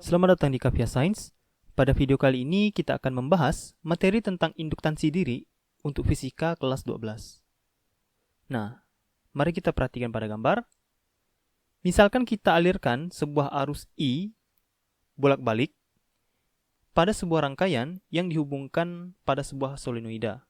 Selamat datang di Kavia Science. Pada video kali ini kita akan membahas materi tentang induktansi diri untuk fisika kelas 12. Nah, mari kita perhatikan pada gambar. Misalkan kita alirkan sebuah arus I bolak-balik pada sebuah rangkaian yang dihubungkan pada sebuah solenoida.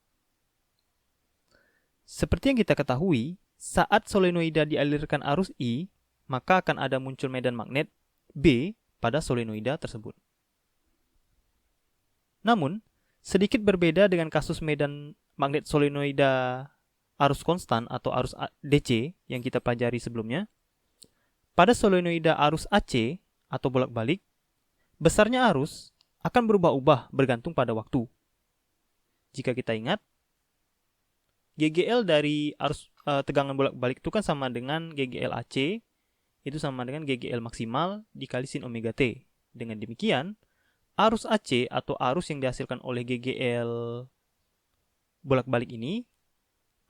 Seperti yang kita ketahui, saat solenoida dialirkan arus I, maka akan ada muncul medan magnet B pada solenoida tersebut. Namun, sedikit berbeda dengan kasus medan magnet solenoida arus konstan atau arus DC yang kita pelajari sebelumnya. Pada solenoida arus AC atau bolak-balik, besarnya arus akan berubah-ubah bergantung pada waktu. Jika kita ingat, GGL dari arus tegangan bolak-balik itu kan sama dengan GGL AC, itu sama dengan GGL maksimal dikali sin omega T. Dengan demikian, arus AC atau arus yang dihasilkan oleh GGL bolak-balik ini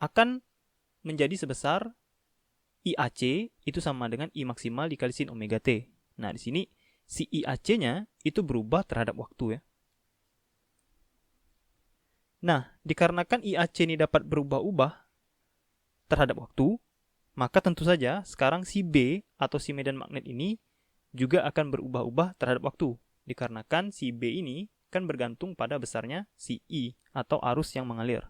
akan menjadi sebesar IAC itu sama dengan I maksimal dikali sin omega T. Nah, di sini si IAC-nya itu berubah terhadap waktu ya. Nah, dikarenakan IAC ini dapat berubah-ubah terhadap waktu, maka tentu saja sekarang si B atau si medan magnet ini juga akan berubah-ubah terhadap waktu. Dikarenakan si B ini kan bergantung pada besarnya si I atau arus yang mengalir.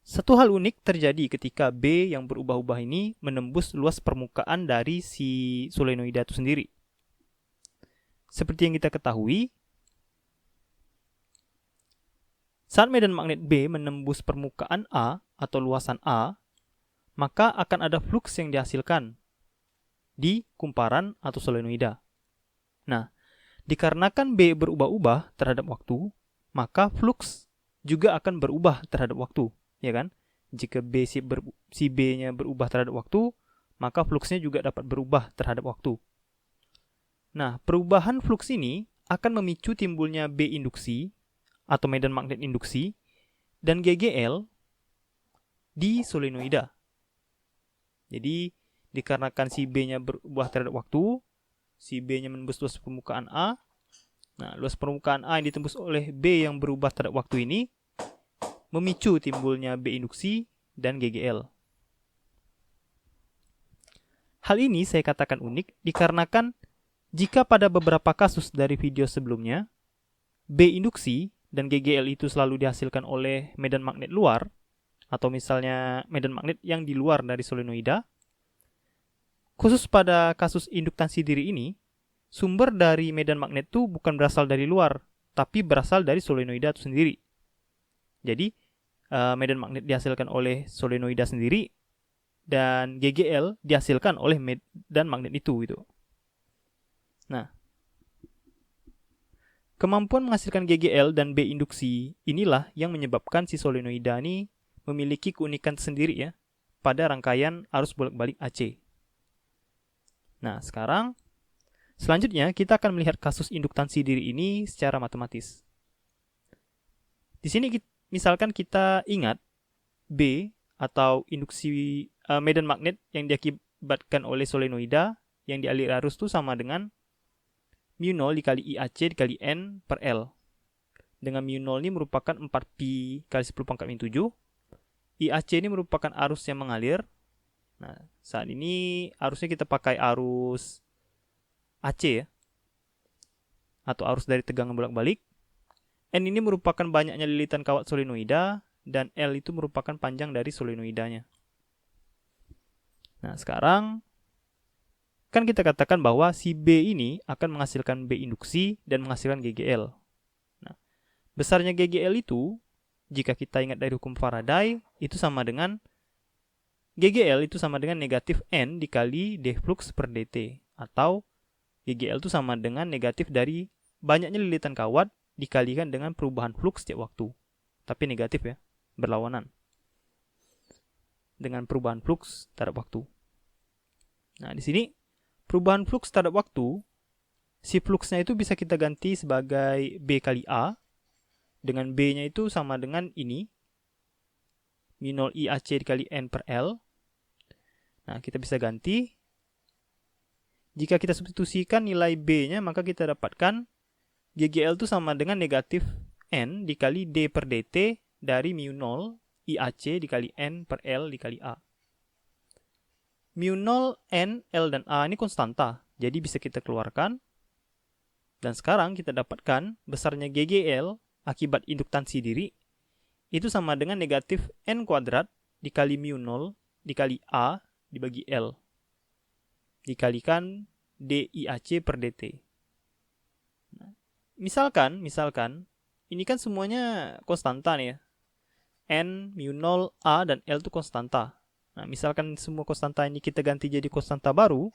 Satu hal unik terjadi ketika B yang berubah-ubah ini menembus luas permukaan dari si solenoida itu sendiri. Seperti yang kita ketahui, saat medan magnet B menembus permukaan A atau luasan A, maka akan ada fluks yang dihasilkan di kumparan atau solenoida. Nah, dikarenakan B berubah-ubah terhadap waktu, maka fluks juga akan berubah terhadap waktu, ya kan? Jika si B-nya berubah terhadap waktu, maka fluksnya juga dapat berubah terhadap waktu. Nah, perubahan fluks ini akan memicu timbulnya B induksi atau medan magnet induksi dan GGL di solenoida. Jadi, dikarenakan si B-nya berubah terhadap waktu, si B-nya menembus luas permukaan A. Nah, luas permukaan A yang ditembus oleh B yang berubah terhadap waktu ini memicu timbulnya B induksi dan GGL. Hal ini saya katakan unik dikarenakan jika pada beberapa kasus dari video sebelumnya, B induksi dan GGL itu selalu dihasilkan oleh medan magnet luar, atau misalnya medan magnet yang di luar dari solenoida. Khusus pada kasus induktansi diri ini, sumber dari medan magnet itu bukan berasal dari luar, tapi berasal dari solenoida itu sendiri. Jadi, medan magnet dihasilkan oleh solenoida sendiri, dan GGL dihasilkan oleh medan magnet itu gitu. Nah, kemampuan menghasilkan GGL dan B induksi inilah yang menyebabkan si solenoida ini memiliki keunikan sendiri ya pada rangkaian arus bolak-balik AC. Nah, selanjutnya kita akan melihat kasus induktansi diri ini secara matematis. Di sini misalkan kita ingat B atau induksi medan magnet yang diakibatkan oleh solenoida yang dialiri arus itu sama dengan mu0 dikali IAC dikali N per L. Dengan mu0 ini merupakan 4pi kali 10 pangkat min 7. IAC ini merupakan arus yang mengalir. Nah, saat ini arusnya kita pakai arus AC ya, atau arus dari tegangan bolak-balik. N ini merupakan banyaknya lilitan kawat solenoida, dan L itu merupakan panjang dari solenoidanya. Nah, sekarang kan kita katakan bahwa si B ini akan menghasilkan B induksi dan menghasilkan GGL. Nah, besarnya GGL itu, jika kita ingat dari hukum Faraday, itu sama dengan GGL itu sama dengan negatif N dikali D flux per dt. Atau GGL itu sama dengan negatif dari banyaknya lilitan kawat dikalikan dengan perubahan flux setiap waktu. Tapi negatif ya, berlawanan dengan perubahan flux terhadap waktu. Nah, di sini perubahan flux terhadap waktu, si fluxnya itu bisa kita ganti sebagai B kali A, dengan B-nya itu sama dengan ini, mu0 IAC dikali N per L. Nah, kita bisa ganti jika kita substitusikan nilai B-nya, maka kita dapatkan GGL itu sama dengan negatif N dikali D per DT dari mu 0 IAC dikali N per L dikali A. Mu 0, N, L, dan A ini konstanta, jadi bisa kita keluarkan. Dan sekarang kita dapatkan besarnya GGL akibat induktansi diri itu sama dengan negatif N kuadrat dikali mu 0 dikali A dibagi L dikalikan DIAC per DT. Nah, misalkan ini kan semuanya konstanta nih ya. N, mu 0, A, dan L itu konstanta. Nah, misalkan semua konstanta ini kita ganti jadi konstanta baru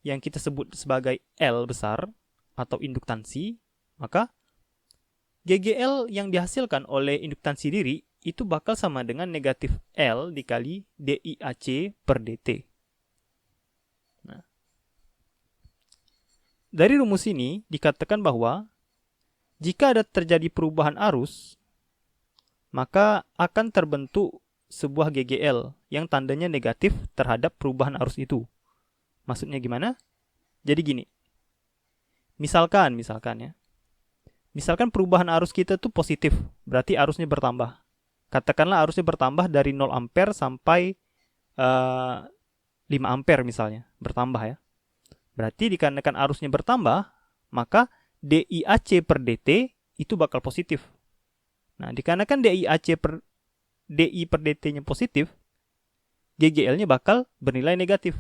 yang kita sebut sebagai L besar atau induktansi, maka GGL yang dihasilkan oleh induktansi diri itu bakal sama dengan negatif L dikali DIAC per DT. Nah, dari rumus ini dikatakan bahwa jika ada terjadi perubahan arus, maka akan terbentuk sebuah GGL yang tandanya negatif terhadap perubahan arus itu. Maksudnya gimana? Jadi gini. Misalkan perubahan arus kita tuh positif, berarti arusnya bertambah. Katakanlah arusnya bertambah dari 0 ampere sampai 5 ampere misalnya, bertambah ya. Berarti dikarenakan arusnya bertambah, maka DIAC per DT itu bakal positif. Nah, dikarenakan DI per DT-nya positif, GGL-nya bakal bernilai negatif.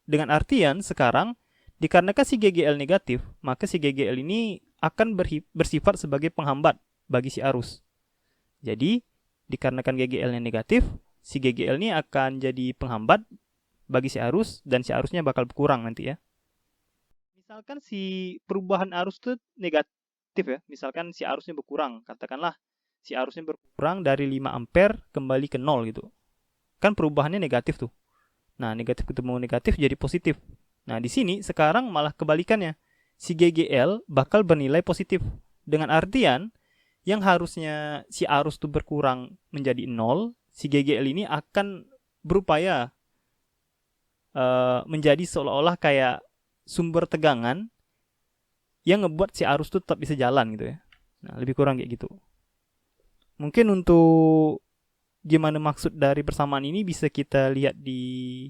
Dengan artian sekarang, dikarenakan si GGL negatif, maka si GGL ini akan bersifat sebagai penghambat bagi si arus. Jadi, dikarenakan GGL-nya negatif, si GGL ini akan jadi penghambat bagi si arus, dan si arusnya bakal berkurang nanti ya. Misalkan si perubahan arus itu negatif ya, misalkan si arusnya berkurang, katakanlah si arusnya berkurang dari 5 ampere kembali ke 0 gitu. Kan perubahannya negatif tuh. Nah, negatif ketemu negatif jadi positif. Nah, di sini sekarang malah kebalikannya. Si GGL bakal bernilai positif. Dengan artian, yang harusnya si arus tuh berkurang menjadi 0, si GGL ini akan berupaya menjadi seolah-olah kayak sumber tegangan yang ngebuat si arus tuh tetap bisa jalan gitu ya. Nah, lebih kurang kayak gitu. Mungkin untuk gimana maksud dari persamaan ini bisa kita lihat di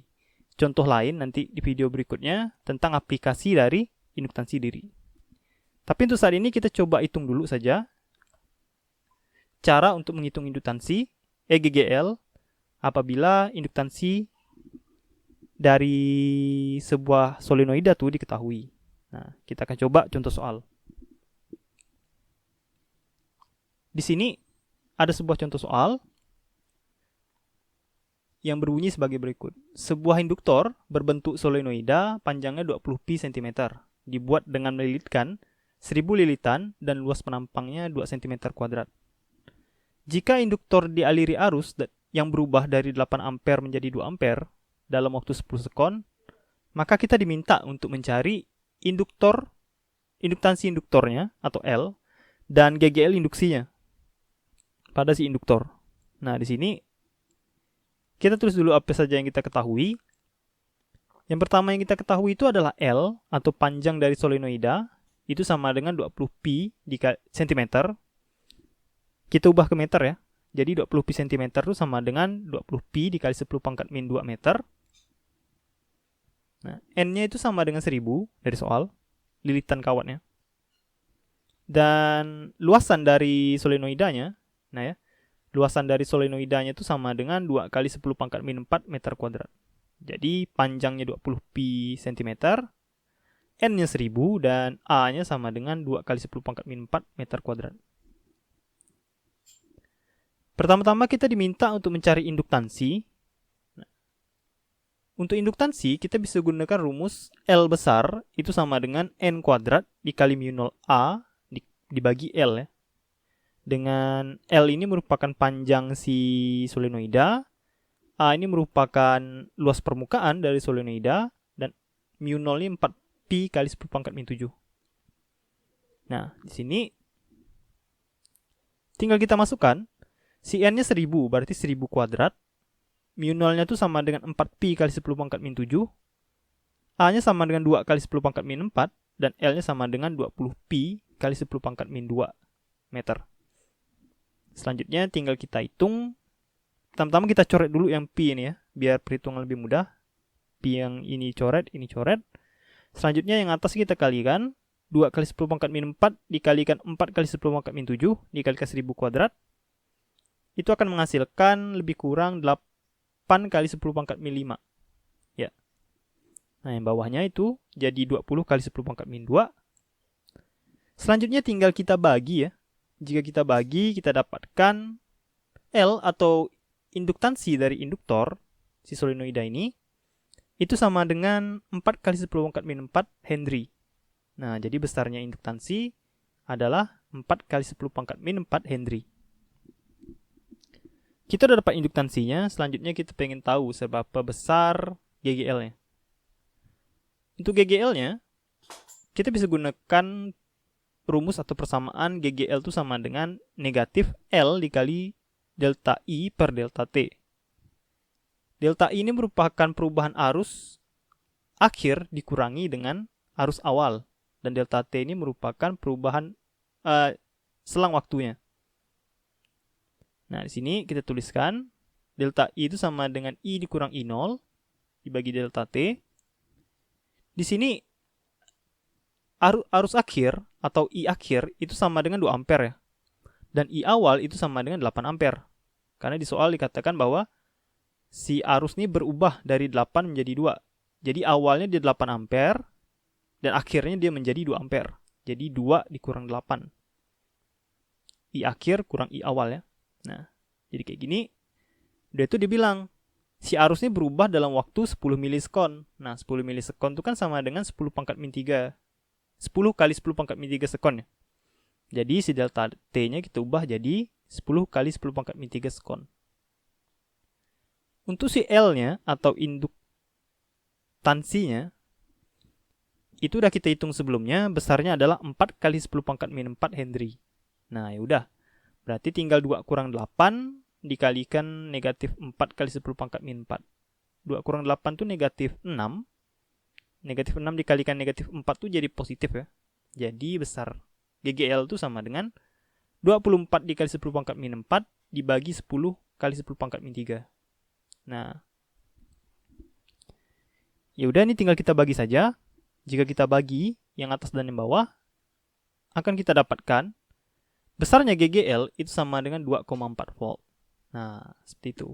contoh lain nanti di video berikutnya tentang aplikasi dari induktansi diri. Tapi untuk saat ini kita coba hitung dulu saja cara untuk menghitung induktansi GGL apabila induktansi dari sebuah solenoida tuh diketahui. Nah, kita akan coba contoh soal. Di sini ada sebuah contoh soal yang berbunyi sebagai berikut. Sebuah induktor berbentuk solenoida panjangnya 20 pi cm dibuat dengan melilitkan 1000 lilitan dan luas penampangnya 2 cm kuadrat. Jika induktor dialiri arus yang berubah dari 8 ampere menjadi 2 ampere dalam waktu 10 sekon, maka kita diminta untuk mencari induktansi induktornya atau L dan GGL induksinya pada si induktor. Nah, di sini kita tulis dulu apa saja yang kita ketahui. Yang pertama yang kita ketahui itu adalah L atau panjang dari solenoida itu sama dengan 20 pi di cm. Kita ubah ke meter ya. Jadi 20 pi cm itu sama dengan 20 pi dikali 10 pangkat min 2 meter. Nah, N-nya itu sama dengan 1000 dari soal, lilitan kawatnya. Dan luasan dari solenoidanya, nah ya, luasan dari solenoidanya itu sama dengan 2 kali 10 pangkat min 4 meter kuadrat. Jadi panjangnya 20 pi cm, N-nya 1000 dan A-nya sama dengan 2 kali 10 pangkat min 4 meter kuadrat. Pertama-tama kita diminta untuk mencari induktansi. Untuk induktansi, kita bisa gunakan rumus L besar itu sama dengan N kuadrat dikali mu 0 A dibagi L ya. Dengan L ini merupakan panjang si solenoida, A ini merupakan luas permukaan dari solenoida, dan mu 0 ini 4 pi kali 10 pangkat min 7. Nah, di sini tinggal kita masukkan, si N-nya 1000, berarti 1000 kuadrat. Mu 0-nya itu sama dengan 4 pi kali 10 pangkat min 7. A-nya sama dengan 2 kali 10 pangkat min 4, dan L-nya sama dengan 20 pi kali 10 pangkat min 2 meter. Selanjutnya tinggal kita hitung. Pertama-tama kita coret dulu yang pi ini ya, biar perhitungan lebih mudah. Pi yang ini coret, ini coret. Selanjutnya yang atas kita kalikan. 2 kali 10 pangkat min 4 dikalikan 4 kali 10 pangkat min 7 dikalikan 1000 kuadrat. Itu akan menghasilkan lebih kurang 8 kali 10 pangkat min 5. Ya. Nah, yang bawahnya itu jadi 20 kali 10 pangkat min 2. Selanjutnya tinggal kita bagi ya. Jika kita bagi, kita dapatkan L atau induktansi dari induktor si solenoida ini itu sama dengan 4 kali 10 pangkat min 4 Henry. Nah, jadi besarnya induktansi adalah 4 kali 10 pangkat min 4 Henry. Kita udah dapat induktansinya, selanjutnya kita pengen tahu seberapa besar GGL-nya. Untuk GGL-nya, kita bisa gunakan rumus atau persamaan GGL itu sama dengan negatif L dikali delta I per delta T. Delta I ini merupakan perubahan arus akhir dikurangi dengan arus awal. Dan delta T ini merupakan perubahan selang waktunya. Nah, di sini kita tuliskan delta I itu sama dengan I dikurang I0 dibagi delta T. Di sini arus akhir atau I akhir itu sama dengan 2 ampere ya. Dan I awal itu sama dengan 8 ampere. Karena di soal dikatakan bahwa si arus ini berubah dari 8 menjadi 2. Jadi awalnya dia 8 ampere dan akhirnya dia menjadi 2 ampere. Jadi 2 dikurang 8. I akhir kurang I awal ya. Nah, jadi kayak gini. Udah itu dibilang si arus ini berubah dalam waktu 10 milisekon. Nah, 10 milisekon itu kan sama dengan 10 pangkat min 3. 10 kali 10 pangkat min 3 sekon ya. Jadi si delta T-nya kita ubah jadi 10 kali 10 pangkat min 3 sekon. Untuk si L-nya atau induktansinya itu udah kita hitung sebelumnya, besarnya adalah 4 kali 10 pangkat min 4 Henry. Nah, ya udah. Berarti tinggal 2 kurang 8 dikalikan negatif 4 kali 10 pangkat min 4. 2 kurang 8 itu negatif 6. Negatif 6 dikalikan negatif 4 itu jadi positif ya. Jadi besar GGL itu sama dengan 24 dikali 10 pangkat min 4 dibagi 10 kali 10 pangkat min 3. Nah, ya udah, ini tinggal kita bagi saja. Jika kita bagi yang atas dan yang bawah, akan kita dapatkan besarnya GGL itu sama dengan 2,4 volt. Nah, seperti itu.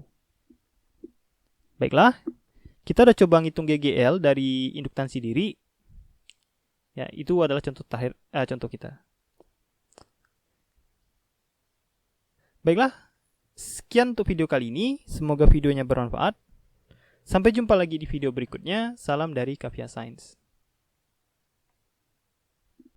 Baiklah, kita udah coba ngitung GGL dari induktansi diri. Ya, itu adalah contoh kita. Baiklah, sekian untuk video kali ini. Semoga videonya bermanfaat. Sampai jumpa lagi di video berikutnya. Salam dari Kavya Science.